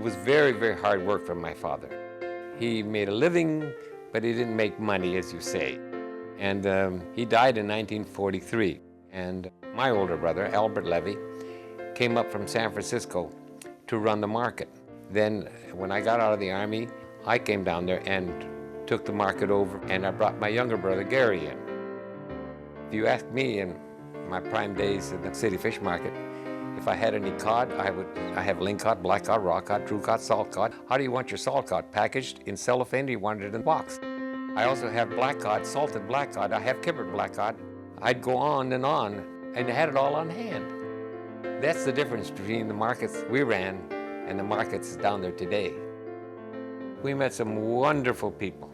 was very, very hard work for my father. He made a living, but he didn't make money, as you say. And he died in 1943. And my older brother, Albert Levy, came up from San Francisco to run the market. Then when I got out of the Army, I came down there and took the market over, and I brought my younger brother, Gary, in. If you ask me in my prime days in the city fish market, if I had any cod, I have ling cod, black cod, raw cod, true cod, salt cod. How do you want your salt cod? Packaged in cellophane, or you want it in a box? I also have black cod, salted black cod. I have kippered black cod. I'd go on, and I had it all on hand. That's the difference between the markets we ran and the markets down there today. We met some wonderful people.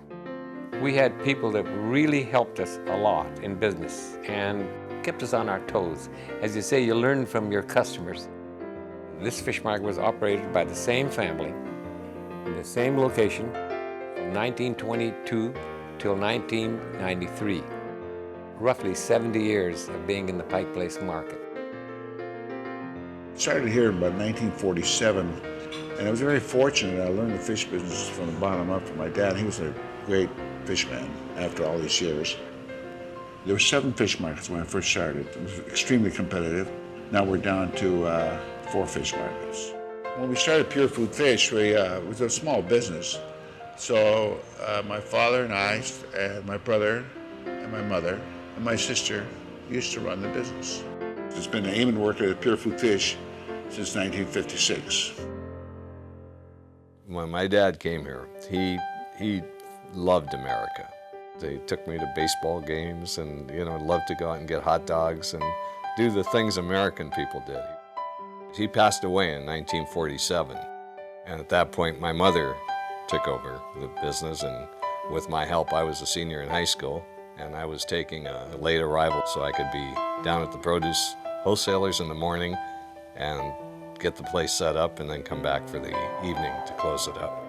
We had people that really helped us a lot in business and kept us on our toes. As you say, you learn from your customers. This fish market was operated by the same family in the same location from 1922 till 1993. Roughly 70 years of being in the Pike Place market. I started here in about 1947, and I was very fortunate. I learned the fish business from the bottom up from my dad. He was a great fishman after all these years. There were 7 fish markets when I first started. It was extremely competitive. Now we're down to 4 fish markets. When we started Pure Food Fish, it was a small business. So my father and I, and my brother, and my mother, and my sister used to run the business. It's been an aim and work at Pure Food Fish since 1956. When my dad came here, he loved America. They took me to baseball games and, loved to go out and get hot dogs and do the things American people did. He passed away in 1947, and at that point my mother took over the business, and with my help I was a senior in high school, and I was taking a late arrival so I could be down at the produce wholesalers in the morning and get the place set up and then come back for the evening to close it up.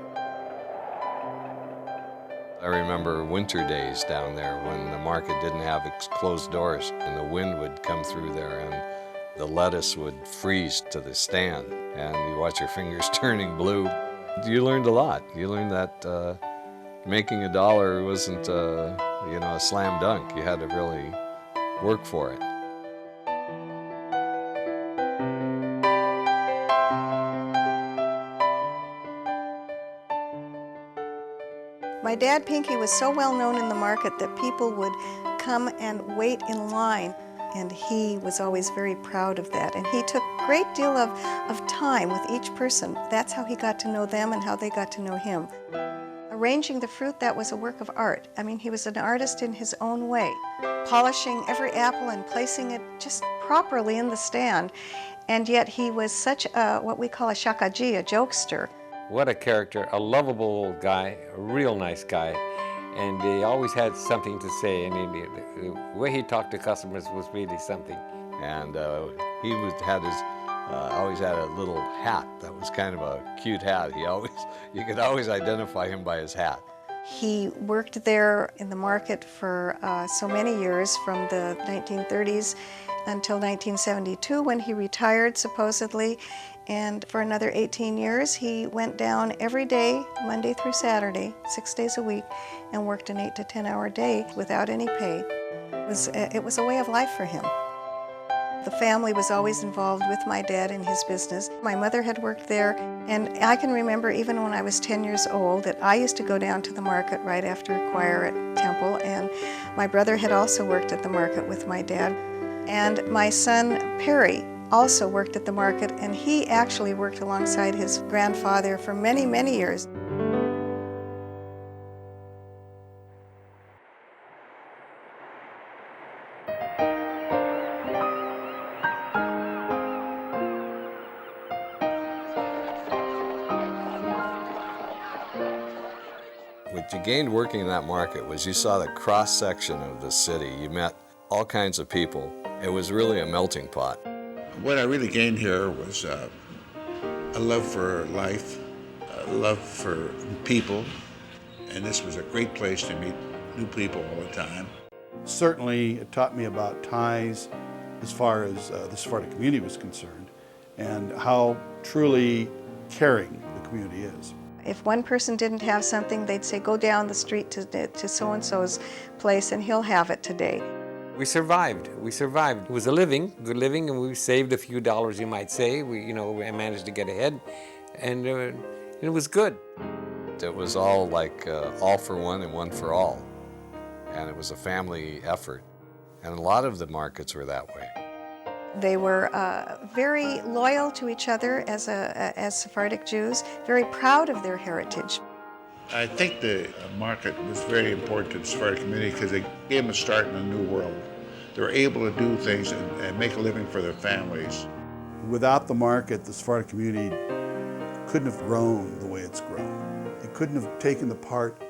I remember winter days down there when the market didn't have its closed doors and the wind would come through there and the lettuce would freeze to the stand and you watch your fingers turning blue. You learned a lot. You learned that making a dollar wasn't a slam dunk. You had to really work for it. My dad, Pinky, was so well known in the market that people would come and wait in line, and he was always very proud of that. And he took a great deal of time with each person. That's how he got to know them and how they got to know him. Arranging the fruit, that was a work of art. I mean, he was an artist in his own way, polishing every apple and placing it just properly in the stand. And yet he was such a, what we call a shakaji, a jokester. What a character, a lovable old guy, a real nice guy, and he always had something to say. I mean, the way he talked to customers was really something. And he always had a little hat that was kind of a cute hat. You could always identify him by his hat. He worked there in the market for so many years, from the 1930s until 1972 when he retired, supposedly. And for another 18 years, he went down every day, Monday through Saturday, 6 days a week, and worked an 8 to 10 hour day without any pay. It was a way of life for him. The family was always involved with my dad in his business. My mother had worked there, and I can remember even when I was 10 years old that I used to go down to the market right after choir at Temple, and my brother had also worked at the market with my dad. And my son, Perry, also worked at the market, and he actually worked alongside his grandfather for many, many years. What you gained working in that market was you saw the cross-section of the city. You met all kinds of people. It was really a melting pot. What I really gained here was a love for life, a love for people, and this was a great place to meet new people all the time. Certainly, it taught me about ties as far as the Sephardic community was concerned, and how truly caring the community is. If one person didn't have something, they'd say, go down the street to so-and-so's place and he'll have it today. We survived. We survived. It was a living, good living, and we saved a few dollars, you might say. We managed to get ahead, and it was good. It was all like all for one and one for all. And it was a family effort. And a lot of the markets were that way. They were very loyal to each other as Sephardic Jews, very proud of their heritage. I think the market was very important to the Sephardic community because it gave them a start in a new world. They were able to do things and make a living for their families. Without the market, the Sephardic community couldn't have grown the way it's grown. It couldn't have taken the part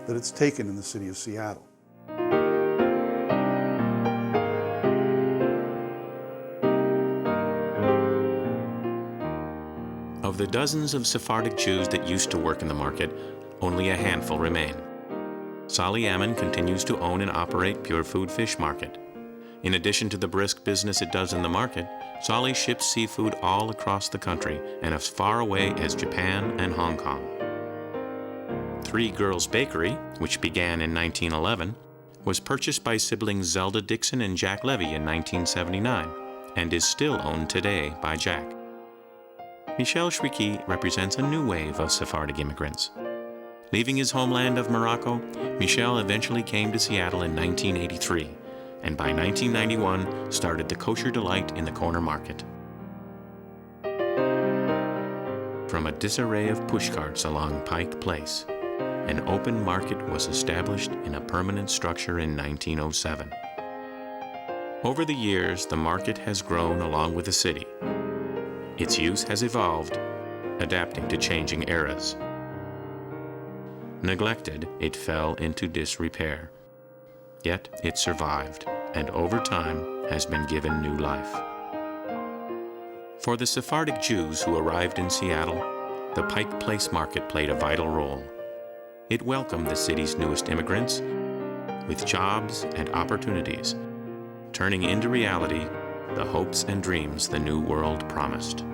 that it's taken in the city of Seattle. Of the dozens of Sephardic Jews that used to work in the market, only a handful remain. Sali Ammon continues to own and operate Pure Food Fish Market. In addition to the brisk business it does in the market, Sali ships seafood all across the country and as far away as Japan and Hong Kong. Three Girls Bakery, which began in 1911, was purchased by siblings Zelda Dixon and Jack Levy in 1979 and is still owned today by Jack. Michel Shriki represents a new wave of Sephardic immigrants. Leaving his homeland of Morocco, Michel eventually came to Seattle in 1983, and by 1991 started the Kosher Delight in the Corner Market. From a disarray of pushcarts along Pike Place, an open market was established in a permanent structure in 1907. Over the years, the market has grown along with the city. Its use has evolved, adapting to changing eras. Neglected, it fell into disrepair. Yet it survived, and over time has been given new life. For the Sephardic Jews who arrived in Seattle, the Pike Place market played a vital role. It welcomed the city's newest immigrants with jobs and opportunities, turning into reality the hopes and dreams the new world promised.